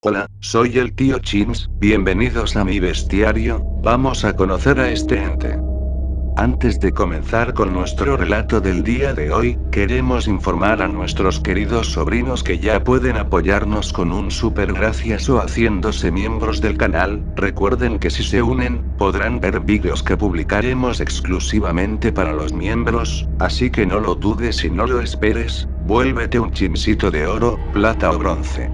Hola, soy el tío Chins, bienvenidos a mi bestiario, vamos a conocer a este ente. Antes de comenzar con nuestro relato del día de hoy, queremos informar a nuestros queridos sobrinos que ya pueden apoyarnos con un super gracias o haciéndose miembros del canal. Recuerden que si se unen, podrán ver vídeos que publicaremos exclusivamente para los miembros, así que no lo dudes y no lo esperes, vuélvete un chinsito de oro, plata o bronce.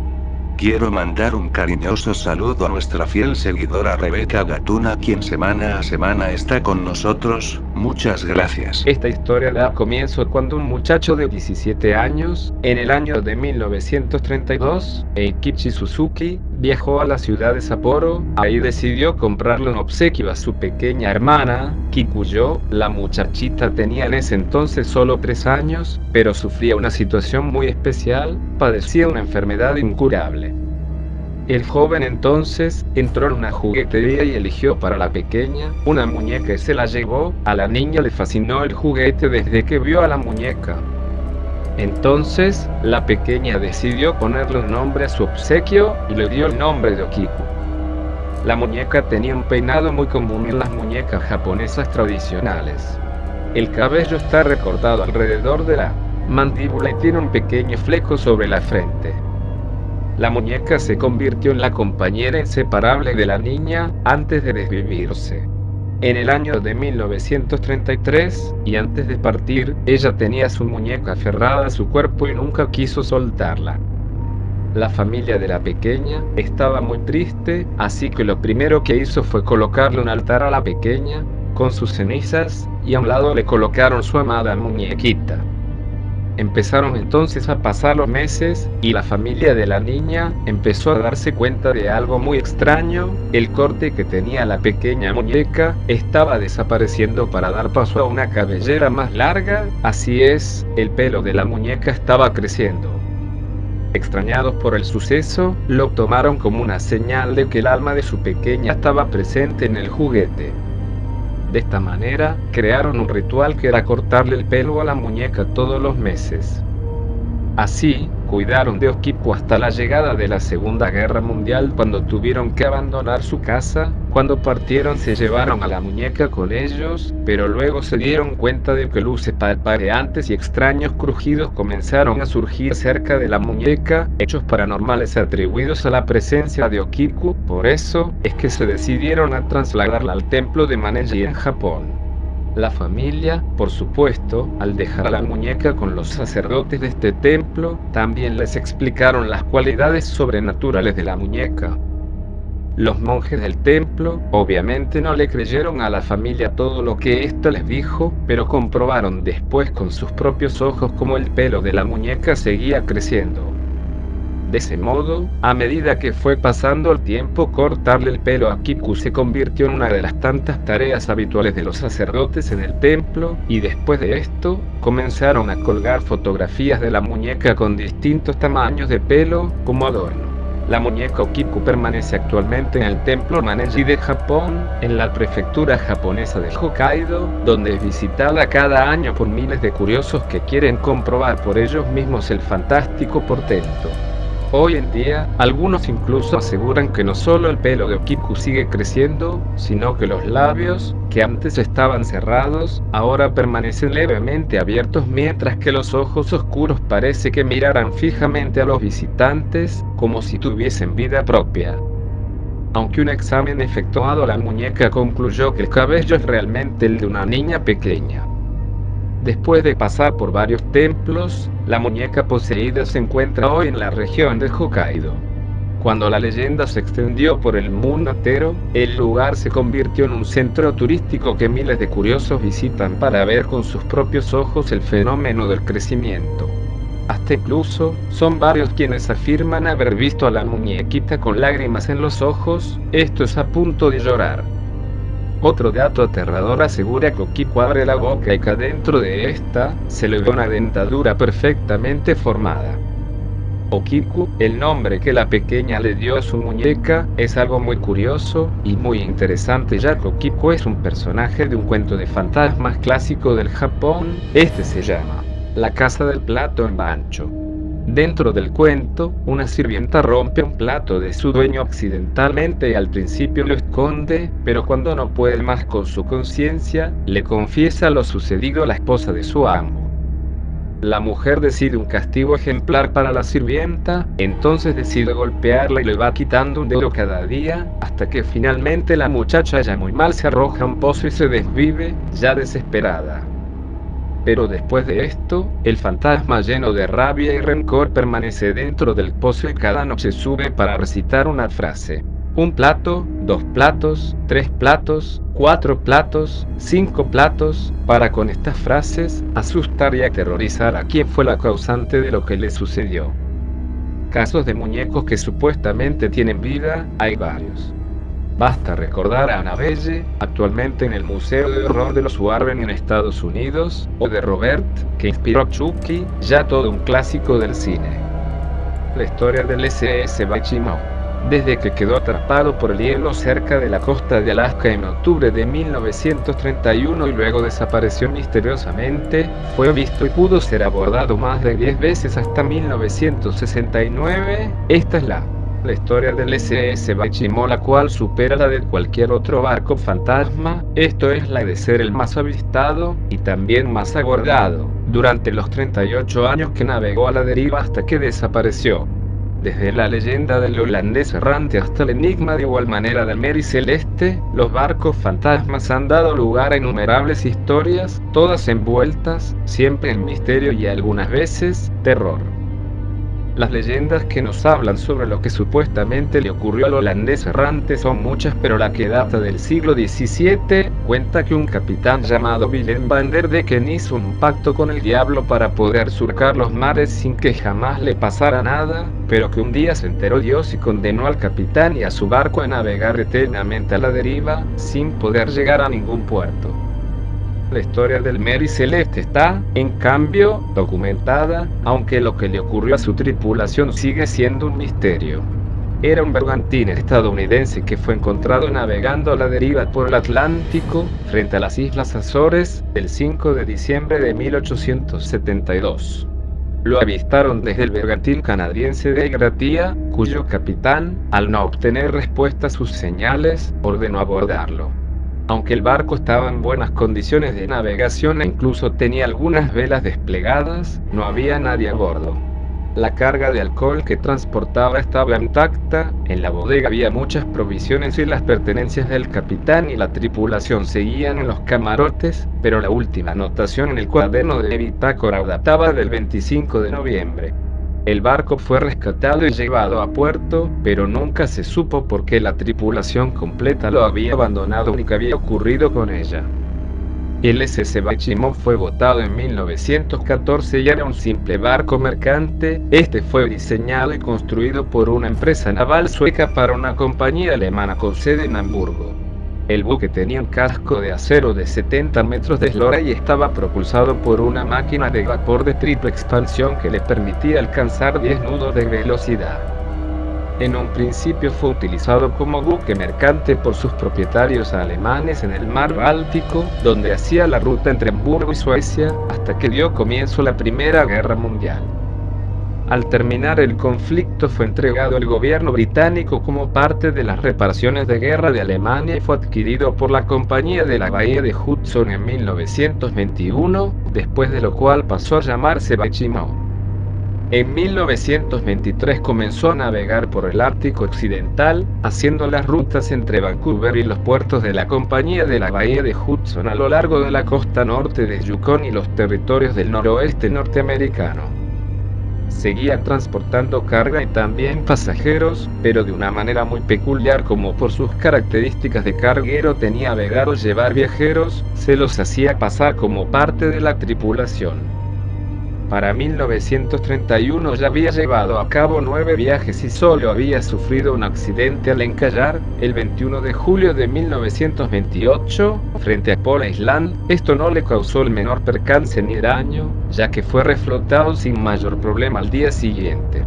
Quiero mandar un cariñoso saludo a nuestra fiel seguidora Rebeca Gatuna, quien semana a semana está con nosotros. Muchas gracias. Esta historia da comienzo cuando un muchacho de 17 años, en el año de 1932, Eikichi Suzuki, viajó a la ciudad de Sapporo. Ahí decidió comprarle un obsequio a su pequeña hermana, Kikuyo. La muchachita tenía en ese entonces solo 3 años, pero sufría una situación muy especial, padecía una enfermedad incurable. El joven entonces entró en una juguetería y eligió para la pequeña una muñeca y se la llevó. A la niña le fascinó el juguete desde que vio a la muñeca. Entonces, la pequeña decidió ponerle un nombre a su obsequio y le dio el nombre de Okiku. La muñeca tenía un peinado muy común en las muñecas japonesas tradicionales. El cabello está recortado alrededor de la mandíbula y tiene un pequeño fleco sobre la frente. La muñeca se convirtió en la compañera inseparable de la niña antes de desvivirse. En el año de 1933, y antes de partir, ella tenía su muñeca aferrada a su cuerpo y nunca quiso soltarla. La familia de la pequeña estaba muy triste, así que lo primero que hizo fue colocarle un altar a la pequeña, con sus cenizas, y a un lado le colocaron su amada muñequita. Empezaron entonces a pasar los meses, y la familia de la niña empezó a darse cuenta de algo muy extraño. El corte que tenía la pequeña muñeca estaba desapareciendo para dar paso a una cabellera más larga, así es, el pelo de la muñeca estaba creciendo. Extrañados por el suceso, lo tomaron como una señal de que el alma de su pequeña estaba presente en el juguete. De esta manera, crearon un ritual que era cortarle el pelo a la muñeca todos los meses. Así, cuidaron de Okiku hasta la llegada de la Segunda Guerra Mundial, cuando tuvieron que abandonar su casa. Cuando partieron se llevaron a la muñeca con ellos, pero luego se dieron cuenta de que luces parpadeantes y extraños crujidos comenzaron a surgir cerca de la muñeca, hechos paranormales atribuidos a la presencia de Okiku. Por eso, es que se decidieron a trasladarla al templo de Maneji en Japón. La familia, por supuesto, al dejar a la muñeca con los sacerdotes de este templo, también les explicaron las cualidades sobrenaturales de la muñeca. Los monjes del templo, obviamente no le creyeron a la familia todo lo que ésta les dijo, pero comprobaron después con sus propios ojos cómo el pelo de la muñeca seguía creciendo. De ese modo, a medida que fue pasando el tiempo, cortarle el pelo a Okiku se convirtió en una de las tantas tareas habituales de los sacerdotes en el templo, y después de esto, comenzaron a colgar fotografías de la muñeca con distintos tamaños de pelo, como adorno. La muñeca Okiku permanece actualmente en el templo Maneji de Japón, en la prefectura japonesa de Hokkaido, donde es visitada cada año por miles de curiosos que quieren comprobar por ellos mismos el fantástico portento. Hoy en día, algunos incluso aseguran que no solo el pelo de Okiku sigue creciendo, sino que los labios, que antes estaban cerrados, ahora permanecen levemente abiertos, mientras que los ojos oscuros parece que miraran fijamente a los visitantes, como si tuviesen vida propia. Aunque un examen efectuado a la muñeca concluyó que el cabello es realmente el de una niña pequeña. Después de pasar por varios templos, la muñeca poseída se encuentra hoy en la región de Hokkaido. Cuando la leyenda se extendió por el mundo entero, el lugar se convirtió en un centro turístico que miles de curiosos visitan para ver con sus propios ojos el fenómeno del crecimiento. Hasta incluso, son varios quienes afirman haber visto a la muñequita con lágrimas en los ojos. Esto es a punto de llorar. Otro dato aterrador asegura que Okiku abre la boca y que dentro de esta se le ve una dentadura perfectamente formada. Okiku, el nombre que la pequeña le dio a su muñeca, es algo muy curioso y muy interesante, ya que Okiku es un personaje de un cuento de fantasmas clásico del Japón. Este se llama La Casa del Plato en Bancho. Dentro del cuento, una sirvienta rompe un plato de su dueño accidentalmente y al principio lo esconde, pero cuando no puede más con su conciencia, le confiesa lo sucedido a la esposa de su amo. La mujer decide un castigo ejemplar para la sirvienta, entonces decide golpearla y le va quitando un dedo cada día, hasta que finalmente la muchacha ya muy mal se arroja a un pozo y se desvive, ya desesperada. Pero después de esto, el fantasma lleno de rabia y rencor permanece dentro del pozo y cada noche sube para recitar una frase. 1 plato, 2 platos, 3 platos, 4 platos, 5 platos, para con estas frases, asustar y aterrorizar a quien fue la causante de lo que le sucedió. Casos de muñecos que supuestamente tienen vida, hay varios. Basta recordar a Annabelle, actualmente en el Museo de Horror de los Warren en Estados Unidos, o de Robert, que inspiró a Chucky, ya todo un clásico del cine. La historia del SS Bachimo. Desde que quedó atrapado por el hielo cerca de la costa de Alaska en octubre de 1931 y luego desapareció misteriosamente, fue visto y pudo ser abordado más de 10 veces hasta 1969, esta es la historia del SS Bachimo, la cual supera la de cualquier otro barco fantasma, esto es la de ser el más avistado, y también más abordado, durante los 38 años que navegó a la deriva hasta que desapareció. Desde la leyenda del holandés errante hasta el enigma de igual manera del Mary Celeste, los barcos fantasmas han dado lugar a innumerables historias, todas envueltas, siempre en misterio y algunas veces, terror. Las leyendas que nos hablan sobre lo que supuestamente le ocurrió al holandés errante son muchas, pero la que data del siglo XVII cuenta que un capitán llamado Willem van der Decken hizo un pacto con el diablo para poder surcar los mares sin que jamás le pasara nada, pero que un día se enteró Dios y condenó al capitán y a su barco a navegar eternamente a la deriva, sin poder llegar a ningún puerto. La historia del Mary Celeste está, en cambio, documentada, aunque lo que le ocurrió a su tripulación sigue siendo un misterio. Era un bergantín estadounidense que fue encontrado navegando a la deriva por el Atlántico, frente a las Islas Azores, el 5 de diciembre de 1872. Lo avistaron desde el bergantín canadiense de Gratia, cuyo capitán, al no obtener respuesta a sus señales, ordenó abordarlo. Aunque el barco estaba en buenas condiciones de navegación e incluso tenía algunas velas desplegadas, no había nadie a bordo. La carga de alcohol que transportaba estaba intacta, en la bodega había muchas provisiones y las pertenencias del capitán y la tripulación seguían en los camarotes, pero la última anotación en el cuaderno de bitácora databa del 25 de noviembre. El barco fue rescatado y llevado a puerto, pero nunca se supo por qué la tripulación completa lo había abandonado ni qué había ocurrido con ella. El SS Bachimo fue botado en 1914 y era un simple barco mercante. Este fue diseñado y construido por una empresa naval sueca para una compañía alemana con sede en Hamburgo. El buque tenía un casco de acero de 70 metros de eslora y estaba propulsado por una máquina de vapor de triple expansión que le permitía alcanzar 10 nudos de velocidad. En un principio fue utilizado como buque mercante por sus propietarios alemanes en el mar Báltico, donde hacía la ruta entre Hamburgo y Suecia, hasta que dio comienzo la Primera Guerra Mundial. Al terminar el conflicto fue entregado al gobierno británico como parte de las reparaciones de guerra de Alemania y fue adquirido por la Compañía de la Bahía de Hudson en 1921, después de lo cual pasó a llamarse Bachimo. En 1923 comenzó a navegar por el Ártico Occidental, haciendo las rutas entre Vancouver y los puertos de la Compañía de la Bahía de Hudson a lo largo de la costa norte de Yukon y los territorios del noroeste norteamericano. Seguía transportando carga y también pasajeros, pero de una manera muy peculiar, como por sus características de carguero tenía vedado llevar viajeros, se los hacía pasar como parte de la tripulación. Para 1931 ya había llevado a cabo 9 viajes y solo había sufrido un accidente al encallar, el 21 de julio de 1928, frente a Pole Island. Esto no le causó el menor percance ni daño, ya que fue reflotado sin mayor problema al día siguiente.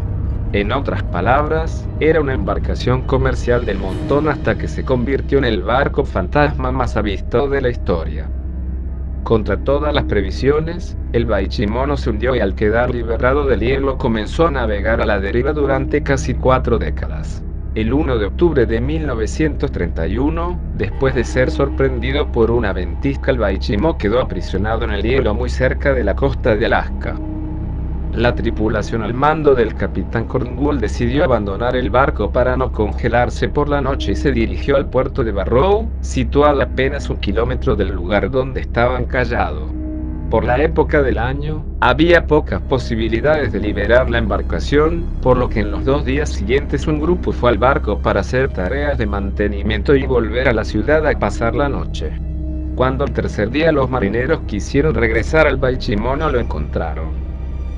En otras palabras, era una embarcación comercial del montón hasta que se convirtió en el barco fantasma más avistado de la historia. Contra todas las previsiones, el Baichimono se hundió y al quedar liberado del hielo comenzó a navegar a la deriva durante casi 4 décadas. El 1 de octubre de 1931, después de ser sorprendido por una ventisca, el Baichimo quedó aprisionado en el hielo muy cerca de la costa de Alaska. La tripulación al mando del capitán Cornwall decidió abandonar el barco para no congelarse por la noche y se dirigió al puerto de Barrow, situado a apenas 1 kilómetro del lugar donde estaban callados. Por la época del año, había pocas posibilidades de liberar la embarcación, por lo que en los 2 días siguientes un grupo fue al barco para hacer tareas de mantenimiento y volver a la ciudad a pasar la noche. Cuando al tercer día los marineros quisieron regresar al Baichimo no lo encontraron.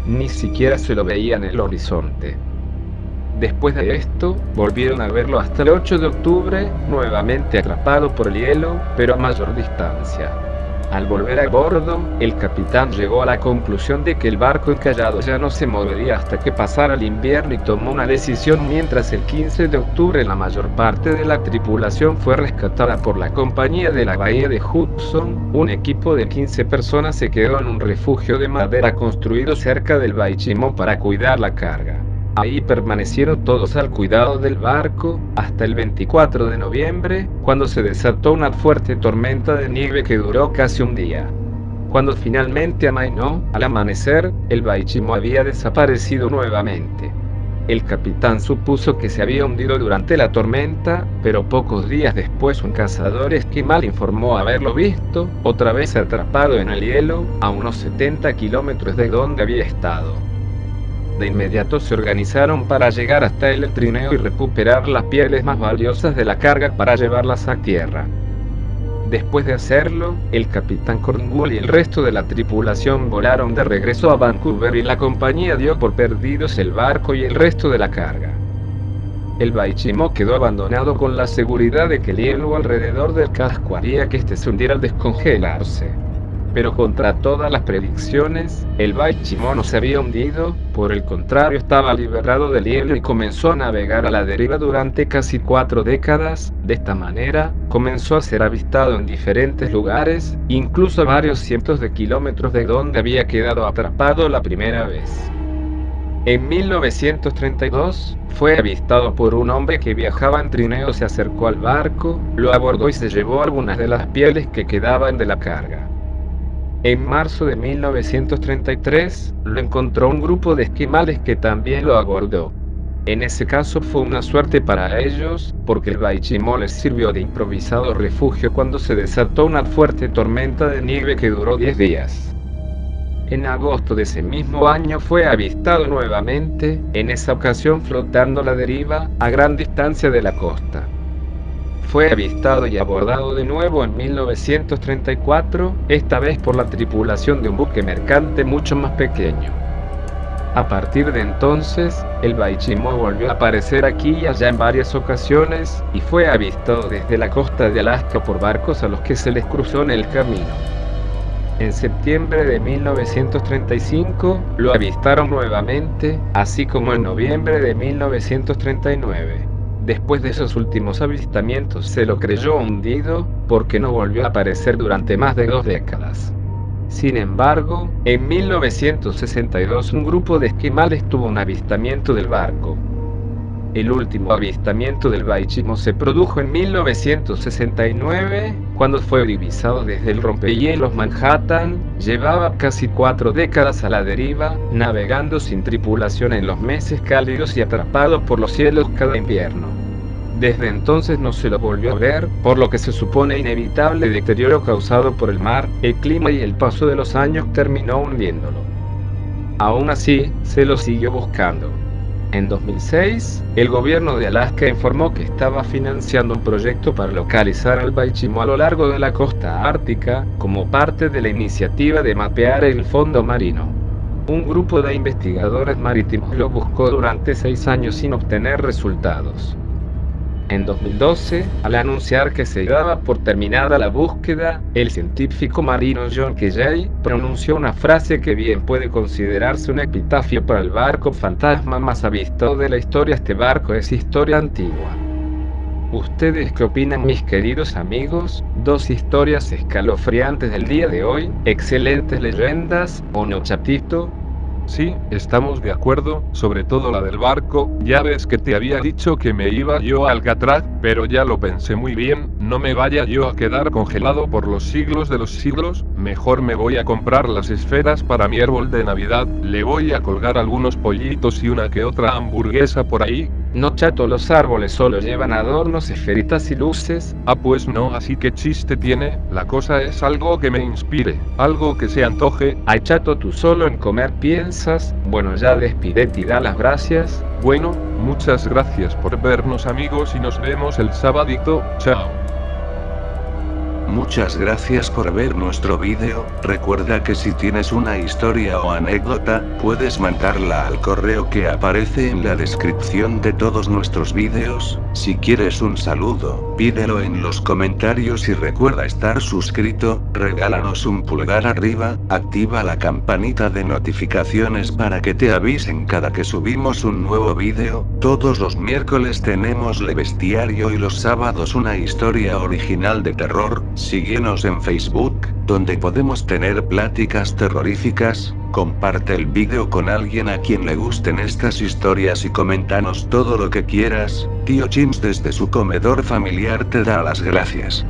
Ni siquiera se lo veía en el horizonte. Después de esto, volvieron a verlo hasta el 8 de octubre, nuevamente atrapado por el hielo, pero a mayor distancia. Al volver a bordo, el capitán llegó a la conclusión de que el barco encallado ya no se movería hasta que pasara el invierno y tomó una decisión, mientras el 15 de octubre la mayor parte de la tripulación fue rescatada por la compañía de la bahía de Hudson. Un equipo de 15 personas se quedó en un refugio de madera construido cerca del Baichimo para cuidar la carga. Ahí permanecieron todos al cuidado del barco, hasta el 24 de noviembre, cuando se desató una fuerte tormenta de nieve que duró casi un día. Cuando finalmente amainó, al amanecer, el Baichimo había desaparecido nuevamente. El capitán supuso que se había hundido durante la tormenta, pero pocos días después un cazador esquimal informó haberlo visto, otra vez atrapado en el hielo, a unos 70 kilómetros de donde había estado. De inmediato se organizaron para llegar hasta el trineo y recuperar las pieles más valiosas de la carga para llevarlas a tierra. Después de hacerlo, el capitán Cornwall y el resto de la tripulación volaron de regreso a Vancouver y la compañía dio por perdidos el barco y el resto de la carga. El Baichimo quedó abandonado con la seguridad de que el hielo alrededor del casco haría que este se hundiera al descongelarse. Pero contra todas las predicciones, el Baichimo no se había hundido, por el contrario estaba liberado del hielo y comenzó a navegar a la deriva durante casi 4 décadas. De esta manera, comenzó a ser avistado en diferentes lugares, incluso a varios cientos de kilómetros de donde había quedado atrapado la primera vez. En 1932, fue avistado por un hombre que viajaba en trineo. Se acercó al barco, lo abordó y se llevó algunas de las pieles que quedaban de la carga. En marzo de 1933, lo encontró un grupo de esquimales que también lo abordó. En ese caso fue una suerte para ellos, porque el Baichimo les sirvió de improvisado refugio cuando se desató una fuerte tormenta de nieve que duró 10 días. En agosto de ese mismo año fue avistado nuevamente, en esa ocasión flotando a la deriva, a gran distancia de la costa. Fue avistado y abordado de nuevo en 1934, esta vez por la tripulación de un buque mercante mucho más pequeño. A partir de entonces, el Baichimo volvió a aparecer aquí y allá en varias ocasiones, y fue avistado desde la costa de Alaska por barcos a los que se les cruzó en el camino. En septiembre de 1935, lo avistaron nuevamente, así como en noviembre de 1939. Después de esos últimos avistamientos se lo creyó hundido, porque no volvió a aparecer durante más de 2 décadas. Sin embargo, en 1962 un grupo de esquimales tuvo un avistamiento del barco. El último avistamiento del Baichimo se produjo en 1969, cuando fue divisado desde el rompehielos Manhattan. Llevaba casi 4 décadas a la deriva, navegando sin tripulación en los meses cálidos y atrapado por los cielos cada invierno. Desde entonces no se lo volvió a ver, por lo que se supone inevitable deterioro causado por el mar, el clima y el paso de los años terminó hundiéndolo. Aún así, se lo siguió buscando. En 2006, el gobierno de Alaska informó que estaba financiando un proyecto para localizar al Baichimo a lo largo de la costa ártica, como parte de la iniciativa de mapear el fondo marino. Un grupo de investigadores marítimos lo buscó durante 6 años sin obtener resultados. En 2012, al anunciar que se daba por terminada la búsqueda, el científico marino John Kelley pronunció una frase que bien puede considerarse un epitafio para el barco fantasma más avistado de la historia. Este barco es historia antigua. ¿Ustedes qué opinan, mis queridos amigos? Dos historias escalofriantes del día de hoy, excelentes leyendas, ¿o no, chatito? Sí, estamos de acuerdo, sobre todo la del barco. Ya ves que te había dicho que me iba yo a Alcatraz, pero ya lo pensé muy bien, no me vaya yo a quedar congelado por los siglos de los siglos, mejor me voy a comprar las esferas para mi árbol de Navidad, le voy a colgar algunos pollitos y una que otra hamburguesa por ahí. No, chato, los árboles solo llevan adornos, esferitas y luces. Ah, pues no, así que chiste tiene, la cosa es algo que me inspire, algo que se antoje. Ay, chato, tú solo en comer piensas. Bueno, ya despídete y da las gracias. Bueno, muchas gracias por vernos, amigos, y nos vemos el sabadito. Chao. Muchas gracias por ver nuestro vídeo. Recuerda que si tienes una historia o anécdota, puedes mandarla al correo que aparece en la descripción de todos nuestros vídeos. Si quieres un saludo, pídelo en los comentarios y recuerda estar suscrito, regálanos un pulgar arriba, activa la campanita de notificaciones para que te avisen cada que subimos un nuevo vídeo. Todos los miércoles tenemos Le Bestiario y los sábados una historia original de terror. Síguenos en Facebook, donde podemos tener pláticas terroríficas. Comparte el vídeo con alguien a quien le gusten estas historias y coméntanos todo lo que quieras. Tío Chins desde su comedor familiar te da las gracias.